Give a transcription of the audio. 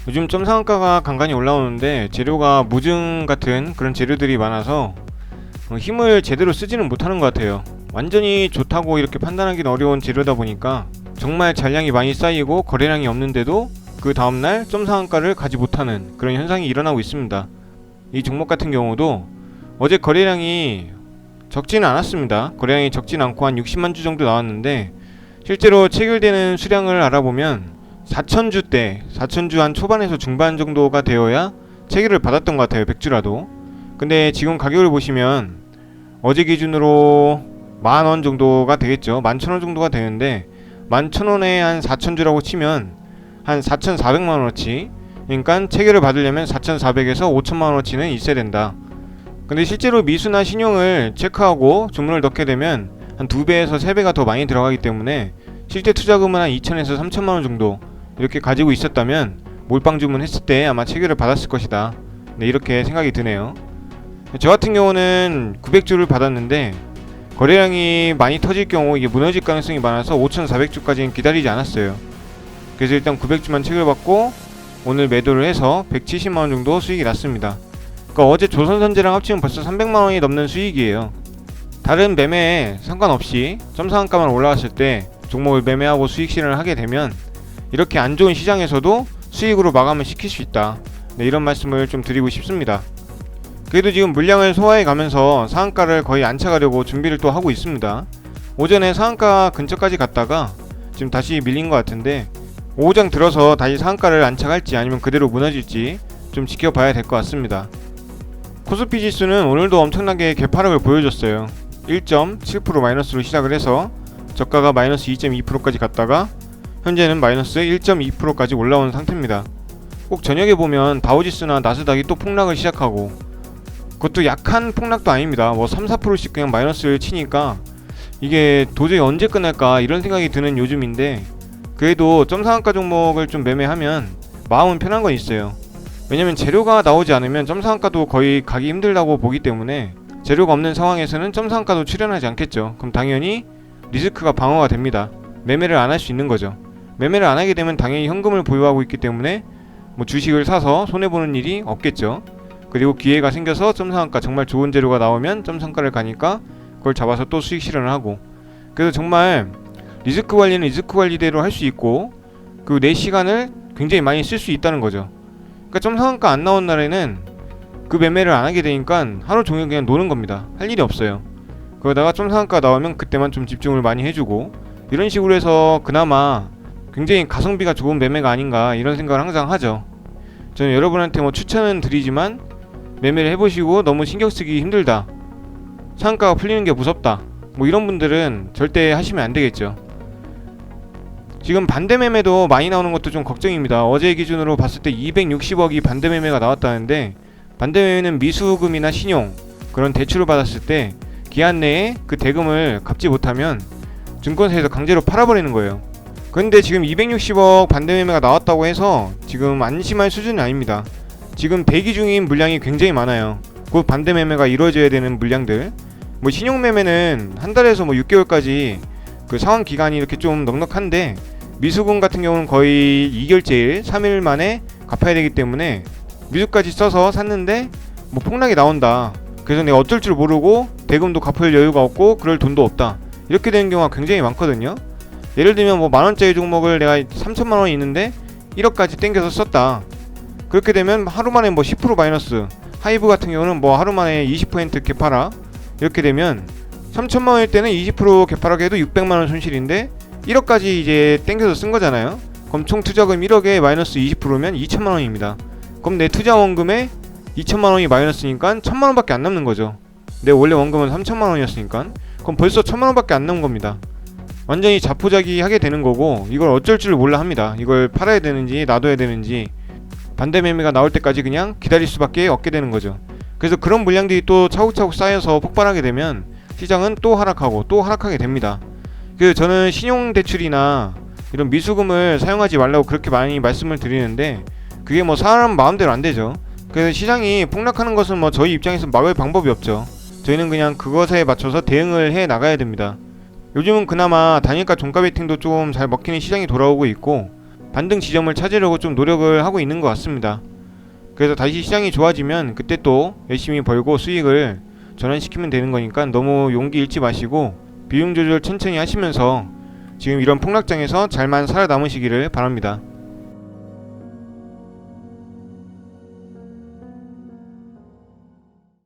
요즘 점상가가 간간히 올라오는데 재료가 무증 같은 그런 재료들이 많아서 힘을 제대로 쓰지는 못하는 것 같아요. 완전히 좋다고 이렇게 판단하기는 어려운 재료다 보니까 정말 잔량이 많이 쌓이고 거래량이 없는데도 그 다음날 점상한가를 가지 못하는 그런 현상이 일어나고 있습니다. 이 종목 같은 경우도 어제 거래량이 적지는 않았습니다. 거래량이 적진 않고 한 60만 주 정도 나왔는데 실제로 체결되는 수량을 알아보면 4,000주대, 4,000주 한 초반에서 중반 정도가 되어야 체결을 받았던 것 같아요. 100주라도. 근데 지금 가격을 보시면 어제 기준으로 10,000원 정도가 되겠죠. 11,000원 정도가 되는데 11,000원에 한 4,000주라고 치면 한 4,400만원어치, 그러니까 체결을 받으려면 4,400에서 5,000만원어치는 있어야 된다. 근데 실제로 미수나 신용을 체크하고 주문을 넣게 되면 한 2배에서 3배가 더 많이 들어가기 때문에 실제 투자금은 한 2,000에서 3,000만원 정도 이렇게 가지고 있었다면 몰빵 주문했을 때 아마 체결을 받았을 것이다. 네, 이렇게 생각이 드네요. 저 같은 경우는 900주를 받았는데 거래량이 많이 터질 경우 이게 무너질 가능성이 많아서 5,400주까지는 기다리지 않았어요. 그래서 일단 900주만 체결받고 오늘 매도를 해서 170만원 정도 수익이 났습니다. 그러니까 어제 조선선제랑 합치면 벌써 300만원이 넘는 수익이에요. 다른 매매에 상관없이 점상한가만 올라왔을 때 종목을 매매하고 수익 실현을 하게 되면 이렇게 안 좋은 시장에서도 수익으로 마감을 시킬 수 있다. 네, 이런 말씀을 좀 드리고 싶습니다. 그래도 지금 물량을 소화해 가면서 상한가를 거의 안착하려고 준비를 또 하고 있습니다. 오전에 상한가 근처까지 갔다가 지금 다시 밀린 것 같은데 오후장 들어서 다시 상한가를 안착할지 아니면 그대로 무너질지 좀 지켜봐야 될 것 같습니다. 코스피 지수는 오늘도 엄청나게 개파락을 보여줬어요. 1.7% 마이너스로 시작을 해서 저가가 마이너스 2.2%까지 갔다가 현재는 마이너스 1.2%까지 올라온 상태입니다. 꼭 저녁에 보면 다우지수나 나스닥이 또 폭락을 시작하고, 그것도 약한 폭락도 아닙니다. 뭐 3, 4%씩 그냥 마이너스를 치니까 이게 도저히 언제 끝날까 이런 생각이 드는 요즘인데, 그래도 점상한가 종목을 좀 매매하면 마음은 편한 건 있어요. 왜냐면 재료가 나오지 않으면 점상한가도 거의 가기 힘들다고 보기 때문에 재료가 없는 상황에서는 점상한가도 출현하지 않겠죠. 그럼 당연히 리스크가 방어가 됩니다. 매매를 안 할 수 있는 거죠. 매매를 안 하게 되면 당연히 현금을 보유하고 있기 때문에 뭐 주식을 사서 손해보는 일이 없겠죠. 그리고 기회가 생겨서 점상한가 정말 좋은 재료가 나오면 점상가를 가니까 그걸 잡아서 또 수익 실현을 하고, 그래서 정말 리스크 관리는 리스크 관리대로 할 수 있고, 그리고 내 시간을 굉장히 많이 쓸 수 있다는 거죠. 그러니까 점상한가 안 나온 날에는 그 매매를 안 하게 되니까 하루 종일 그냥 노는 겁니다. 할 일이 없어요. 그러다가 점상한가 나오면 그때만 좀 집중을 많이 해주고, 이런 식으로 해서 그나마 굉장히 가성비가 좋은 매매가 아닌가 이런 생각을 항상 하죠. 저는 여러분한테 뭐 추천은 드리지만 매매를 해보시고 너무 신경 쓰기 힘들다, 상한가가 풀리는 게 무섭다, 뭐 이런 분들은 절대 하시면 안 되겠죠. 지금 반대 매매도 많이 나오는 것도 좀 걱정입니다. 어제 기준으로 봤을 때 260억이 반대 매매가 나왔다는데, 반대 매매는 미수금이나 신용, 그런 대출을 받았을 때 기한 내에 그 대금을 갚지 못하면 증권사에서 강제로 팔아버리는 거예요. 근데 지금 260억 반대 매매가 나왔다고 해서 지금 안심할 수준은 아닙니다. 지금 대기 중인 물량이 굉장히 많아요. 곧 반대 매매가 이루어져야 되는 물량들. 뭐 신용 매매는 한 달에서 뭐 6개월까지 그 상환 기간이 이렇게 좀 넉넉한데, 미수금 같은 경우는 거의 2결제일 3일 만에 갚아야 되기 때문에 미수까지 써서 샀는데 뭐 폭락이 나온다, 그래서 내가 어쩔 줄 모르고 대금도 갚을 여유가 없고 그럴 돈도 없다, 이렇게 되는 경우가 굉장히 많거든요. 예를 들면 뭐 만원짜리 종목을 내가 3천만원이 있는데 1억까지 땡겨서 썼다. 그렇게 되면 하루 만에 뭐 10% 마이너스, 하이브 같은 경우는 뭐 하루 만에 20% 개파락, 이렇게 되면 3천만원일 때는 20% 개파락 해도 600만원 손실인데 1억까지 이제 땡겨서 쓴 거잖아요. 그럼 총 투자금 1억에 마이너스 20%면 2천만원입니다. 그럼 내 투자 원금에 2천만원이 마이너스니까 1,000만원밖에 안 남는 거죠. 내 원래 원금은 3천만원이었으니까. 그럼 벌써 1,000만원밖에 안 남은 겁니다. 완전히 자포자기 하게 되는 거고, 이걸 어쩔 줄 몰라 합니다. 이걸 팔아야 되는지 놔둬야 되는지 반대 매매가 나올 때까지 그냥 기다릴 수밖에 없게 되는 거죠. 그래서 그런 물량들이 또 차곡차곡 쌓여서 폭발하게 되면 시장은 또 하락하고 또 하락하게 됩니다. 그래서 저는 신용대출이나 이런 미수금을 사용하지 말라고 그렇게 많이 말씀을 드리는데, 그게 뭐 사람 마음대로 안 되죠. 그래서 시장이 폭락하는 것은 뭐 저희 입장에서 막을 방법이 없죠. 저희는 그냥 그것에 맞춰서 대응을 해 나가야 됩니다. 요즘은 그나마 단일가 종가 베팅도 좀 잘 먹히는 시장이 돌아오고 있고, 반등 지점을 찾으려고 좀 노력을 하고 있는 것 같습니다. 그래서 다시 시장이 좋아지면 그때 또 열심히 벌고 수익을 전환시키면 되는 거니까 너무 용기 잃지 마시고 비중 조절 천천히 하시면서 지금 이런 폭락장에서 잘만 살아남으시기를 바랍니다.